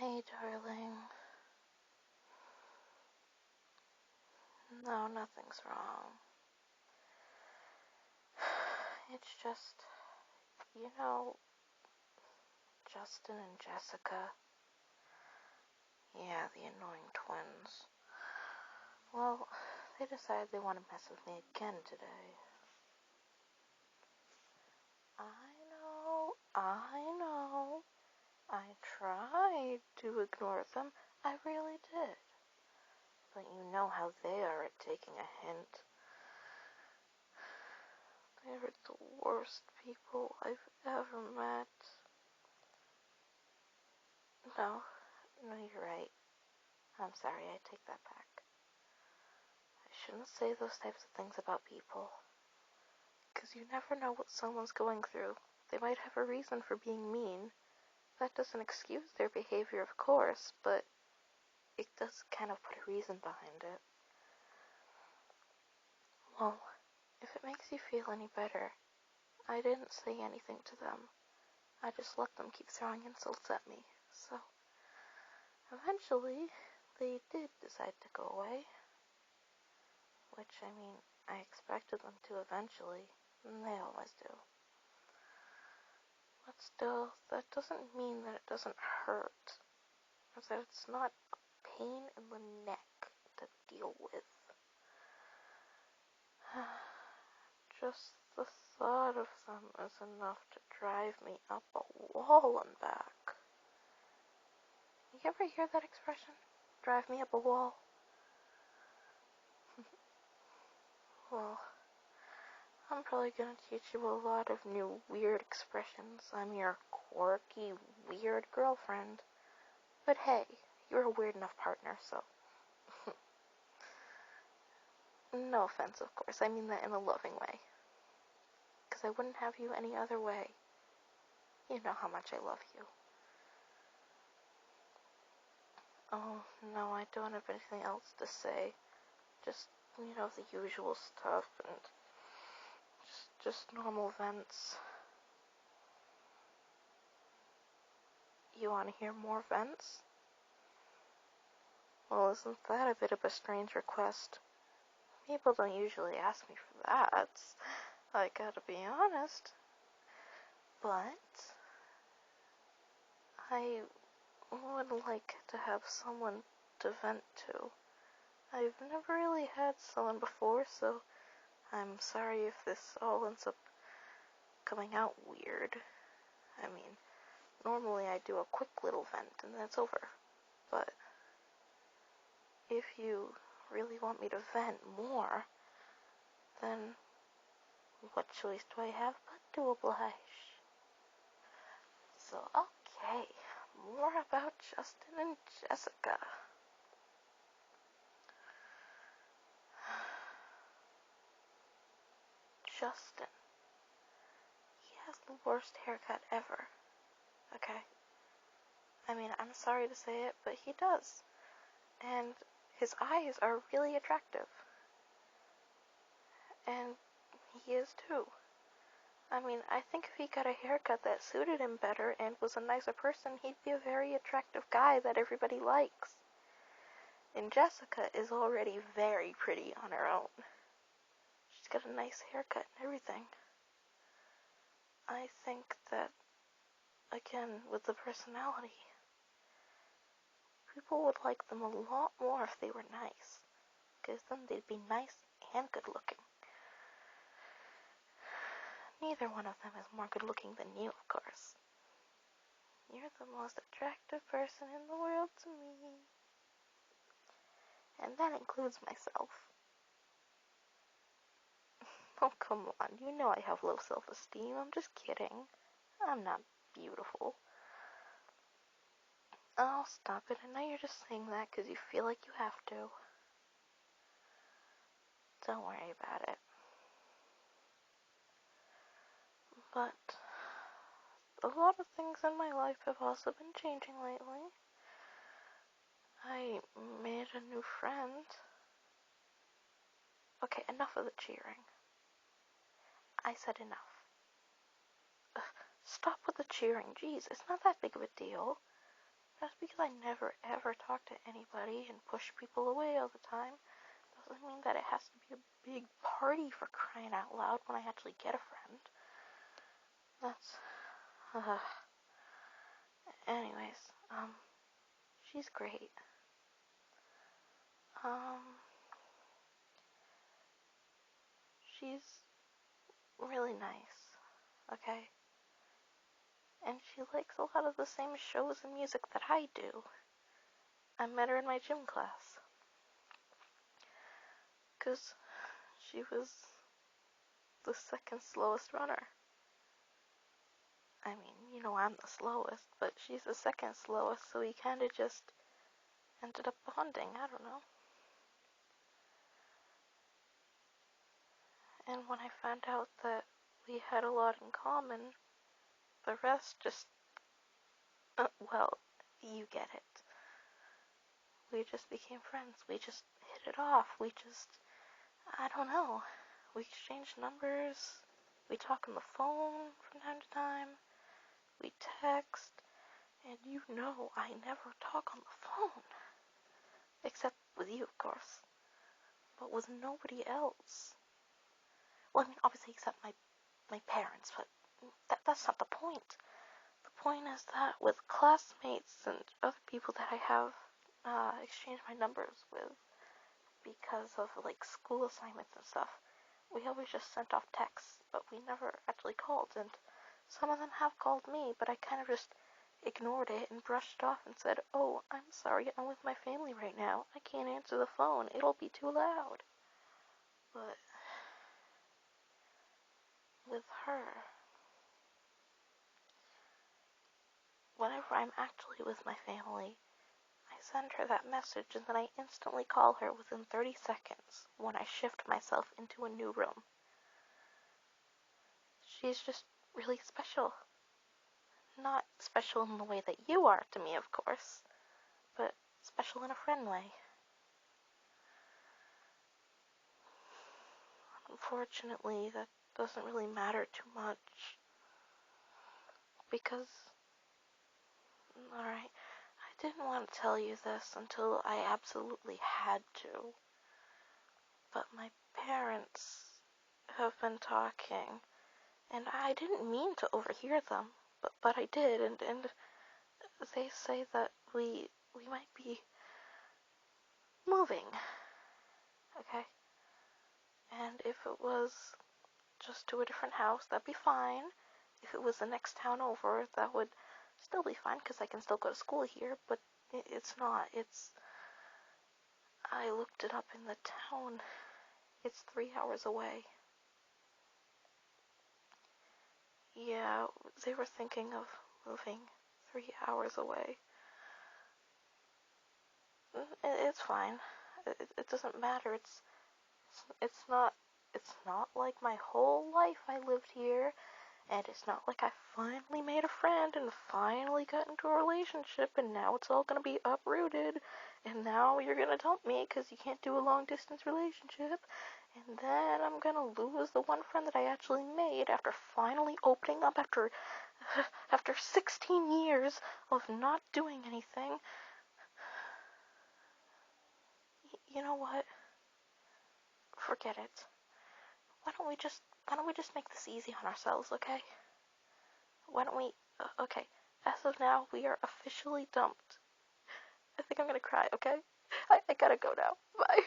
Hey, darling. No, nothing's wrong. It's just, Justin and Jessica. Yeah, the annoying twins. Well, they decided they want to mess with me again today. I know. I tried to ignore them. I really did. But you know how they are at taking a hint. They're the worst people I've ever met. No, you're right. I'm sorry, I take that back. I shouldn't say those types of things about people. 'Cause you never know what someone's going through. They might have a reason for being mean. That doesn't excuse their behavior, of course, but it does kind of put a reason behind it. Well, if it makes you feel any better, I didn't say anything to them. I just let them keep throwing insults at me. So, eventually, they did decide to go away. Which, I expected them to eventually. And they always do. But still, that doesn't mean that it doesn't hurt. Or that it's not a pain in the neck to deal with. Just the thought of them is enough to drive me up a wall and back. You ever hear that expression? Drive me up a wall? Well, I'm probably gonna teach you a lot of new weird expressions. I'm your quirky, weird girlfriend. But hey, you're a weird enough partner, so. No offense, of course. I mean that in a loving way. 'Cause I wouldn't have you any other way. You know how much I love you. Oh, no, I don't have anything else to say. Just, the usual stuff and just normal vents. You want to hear more vents? Well, isn't that a bit of a strange request? People don't usually ask me for that. I gotta be honest. But I would like to have someone to vent to. I've never really had someone before, so I'm sorry if this all ends up coming out weird. Normally I do a quick little vent and then it's over. But if you really want me to vent more, then what choice do I have but to oblige? So, okay, more about Justin and Jessica. Justin. He has the worst haircut ever. Okay? I'm sorry to say it, but he does. And his eyes are really attractive. And he is too. I think if he got a haircut that suited him better and was a nicer person, he'd be a very attractive guy that everybody likes. And Jessica is already very pretty on her own. She's got a nice haircut and everything. I think that, again, with the personality, people would like them a lot more if they were nice. Because then they'd be nice and good looking. Neither one of them is more good looking than you, of course. You're the most attractive person in the world to me. And that includes myself. Oh, come on, you know I have low self-esteem. I'm just kidding. I'm not beautiful. Oh, stop it. I know you're just saying that because you feel like you have to. Don't worry about it. But a lot of things in my life have also been changing lately. I made a new friend. Okay, enough of the cheering. I said enough. Stop with the cheering. Jeez, it's not that big of a deal. Just because I never ever talk to anybody and push people away all the time doesn't mean that it has to be a big party, for crying out loud, when I actually get a friend. That's, anyways, she's great. She's really nice, okay? And she likes a lot of the same shows and music that I do. I met her in my gym class. 'Cause she was the second slowest runner. I mean, you know I'm the slowest, but she's the second slowest, so we kinda just ended up bonding, I don't know. And when I found out that we had a lot in common, the rest just, well, you get it. We just became friends. We just hit it off. I don't know. We exchanged numbers. We talk on the phone from time to time. We text. And you know I never talk on the phone. Except with you, of course. But with nobody else. Well, I mean, obviously except my parents, but that's not the point. The point is that with classmates and other people that I have exchanged my numbers with because of, like, school assignments and stuff, we always just sent off texts, but we never actually called, and some of them have called me, but I kind of just ignored it and brushed it off and said, "Oh, I'm sorry, I'm with my family right now. I can't answer the phone. It'll be too loud." But with her, whenever I'm actually with my family, I send her that message and then I instantly call her within 30 seconds when I shift myself into a new room. She's just really special. Not special in the way that you are to me, of course, but special in a friend way. Unfortunately, that doesn't really matter too much, because, alright, I didn't want to tell you this until I absolutely had to, but my parents have been talking, and I didn't mean to overhear them, but I did, and they say that we might be moving, okay? And if it was just to a different house, that'd be fine. If it was the next town over, that would still be fine, because I can still go to school here, but it's not. I looked it up in the town. It's 3 hours away. Yeah, they were thinking of moving 3 hours away. It's fine. It doesn't matter. It's not like my whole life I lived here, and it's not like I finally made a friend and finally got into a relationship and now it's all gonna be uprooted, and now you're gonna dump me because you can't do a long distance relationship, and then I'm gonna lose the one friend that I actually made after finally opening up after 16 years of not doing anything. You know what? Forget it. Why don't we just make this easy on ourselves, okay? Why don't we, okay, as of now, we are officially dumped. I think I'm gonna cry, okay? I gotta go now. Bye.